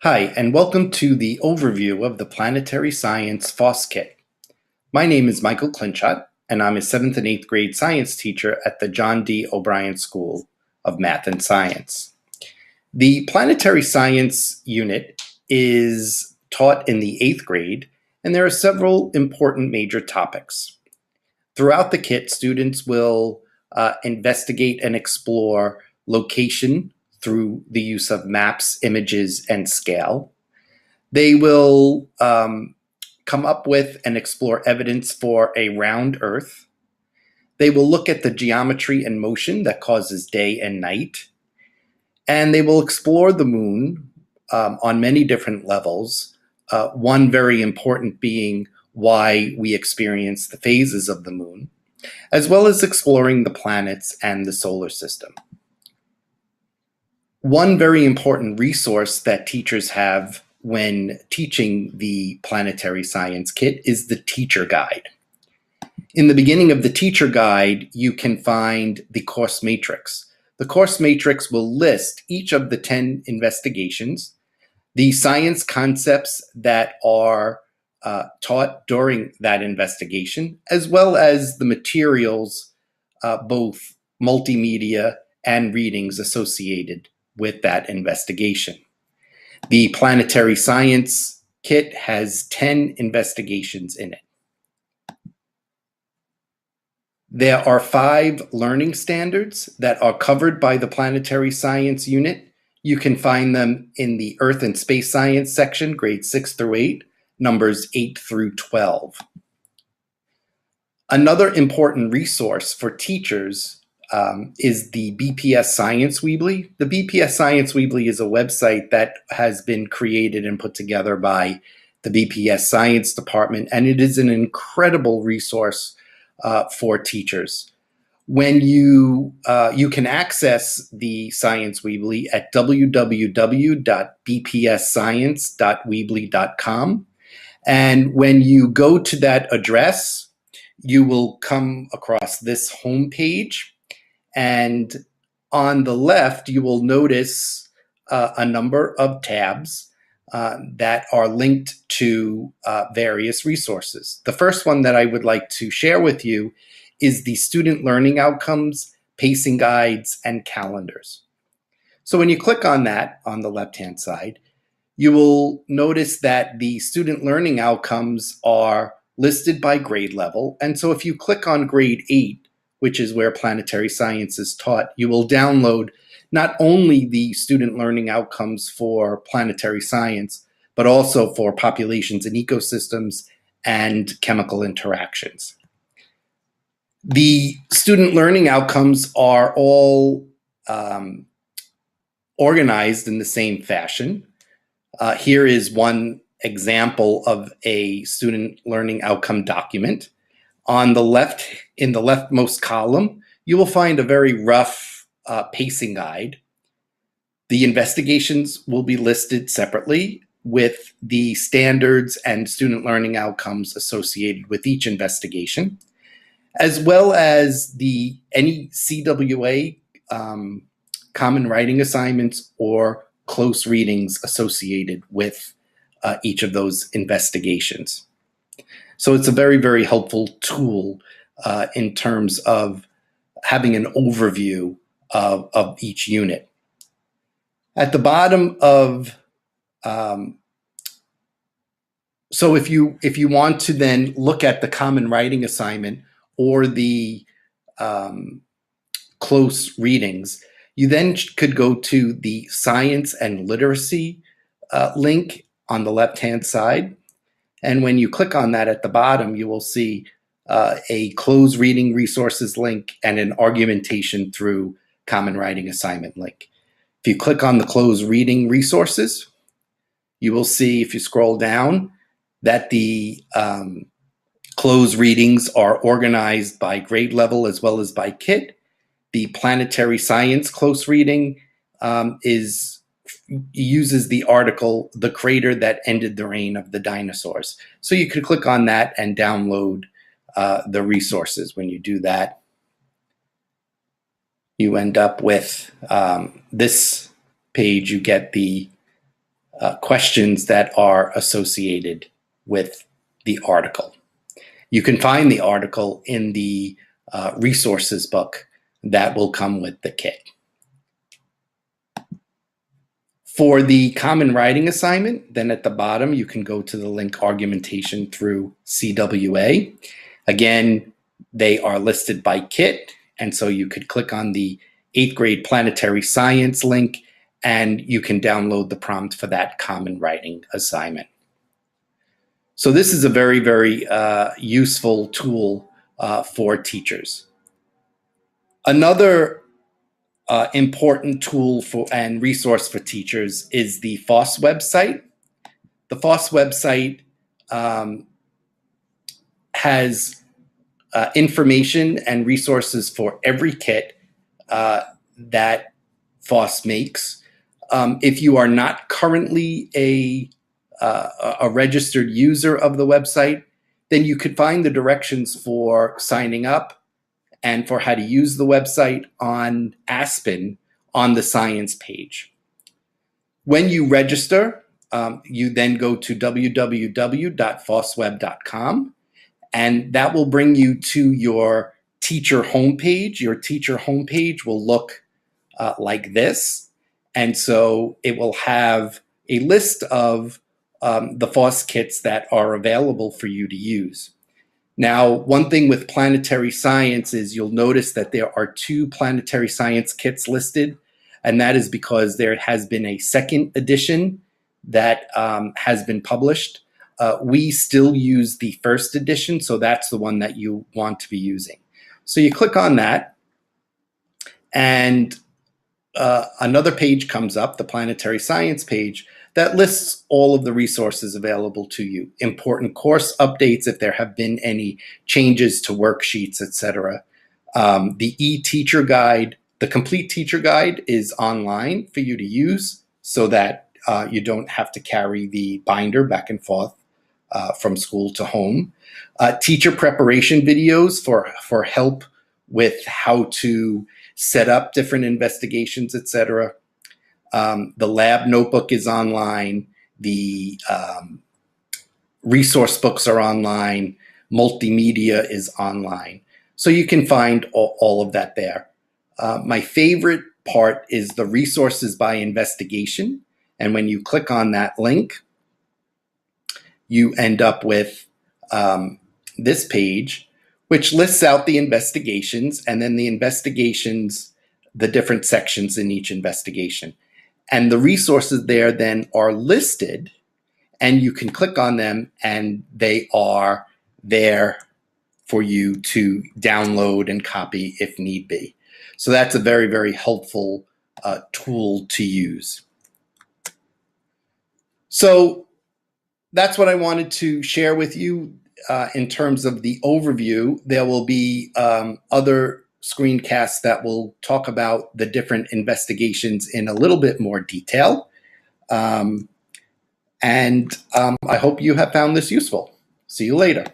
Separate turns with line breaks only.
Hi, and welcome to the overview of the Planetary Science FOSS Kit. My name is Michael Clinchot, and I'm a 7th and 8th grade science teacher at the John D. O'Brien School of Math and Science. The Planetary Science unit is taught in the 8th grade, and there are several important major topics. Throughout the kit, students will investigate and explore location through the use of maps, images, and scale. They will come up with and explore evidence for a round Earth. They will look at the geometry and motion that causes day and night. And they will explore the moon on many different levels, one very important being why we experience the phases of the moon, as well as exploring the planets and the solar system. One very important resource that teachers have when teaching the Planetary Science Kit is the teacher guide. In the beginning of the teacher guide, you can find the course matrix. The course matrix will list each of the 10 investigations, the science concepts that are taught during that investigation, as well as the materials, both multimedia and readings associated with that investigation. The Planetary Science Kit has 10 investigations in it. There are 5 learning standards that are covered by the Planetary Science unit. You can find them in the Earth and Space Science section, grades 6 through 8, numbers 8 through 12. Another important resource for teachers is the BPS Science Weebly. The BPS Science Weebly is a website that has been created and put together by the BPS Science Department, and it is an incredible resource for teachers. When you can access the Science Weebly at www.bpsscience.weebly.com, and when you go to that address, you will come across this homepage, and on the left you will notice a number of tabs that are linked to various resources. The first one that I would like to share with you is the student learning outcomes, pacing guides, and calendars. So when you click on that on the left-hand side, you will notice that the student learning outcomes are listed by grade level. And so if you click on grade 8, which is where Planetary Science is taught, you will download not only the student learning outcomes for planetary science, but also for populations and ecosystems and chemical interactions. The student learning outcomes are all organized in the same fashion. Here is one example of a student learning outcome document. On the left, in the leftmost column, you will find a very rough pacing guide. The investigations will be listed separately with the standards and student learning outcomes associated with each investigation, as well as any CWA common writing assignments or close readings associated with each of those investigations. So it's a very, very helpful tool in terms of having an overview of each unit. At the bottom of, so if you want to then look at the common writing assignment or the close readings, you then could go to the science and literacy link on the left-hand side. And when you click on that at the bottom, you will see a close reading resources link and an argumentation through common writing assignment link. If you click on the close reading resources, you will see, if you scroll down, that the close readings are organized by grade level as well as by kit. The Planetary Science close reading uses the article, "The Crater That Ended the Reign of the Dinosaurs." So you could click on that and download the resources. When you do that, you end up with this page. You get the questions that are associated with the article. You can find the article in the resources book that will come with the kit. For the common writing assignment, then at the bottom, you can go to the link argumentation through CWA. Again, they are listed by kit, and so you could click on the 8th grade planetary science link, and you can download the prompt for that common writing assignment. So this is a very, very useful tool for teachers. Another important tool and resource for teachers is the FOSS website. The FOSS website has information and resources for every kit that FOSS makes. If you are not currently a registered user of the website, then you could find the directions for signing up and for how to use the website on Aspen on the science page. When you register, you then go to www.fossweb.com, and that will bring you to your teacher homepage. Your teacher homepage will look like this. And so it will have a list of the FOSS kits that are available for you to use. Now, one thing with planetary science is you'll notice that there are 2 planetary science kits listed, and that is because there has been a second edition that has been published. We still use the first edition, so that's the one that you want to be using. So you click on that, and another page comes up, the planetary science page, that lists all of the resources available to you. Important course updates if there have been any changes to worksheets, etc. The e-teacher guide, the complete teacher guide is online for you to use so that you don't have to carry the binder back and forth from school to home. Teacher preparation videos for help with how to set up different investigations, etc. The lab notebook is online. The resource books are online. Multimedia is online. So you can find all of that there. My favorite part is the resources by investigation. And when you click on that link, you end up with this page, which lists out the investigations, and then the investigations, the different sections in each investigation. And the resources there then are listed, and you can click on them, and they are there for you to download and copy if need be. So that's a very, very helpful tool to use. So that's what I wanted to share with you in terms of the overview. There will be other screencasts that will talk about the different investigations in a little bit more detail. I hope you have found this useful. See you later.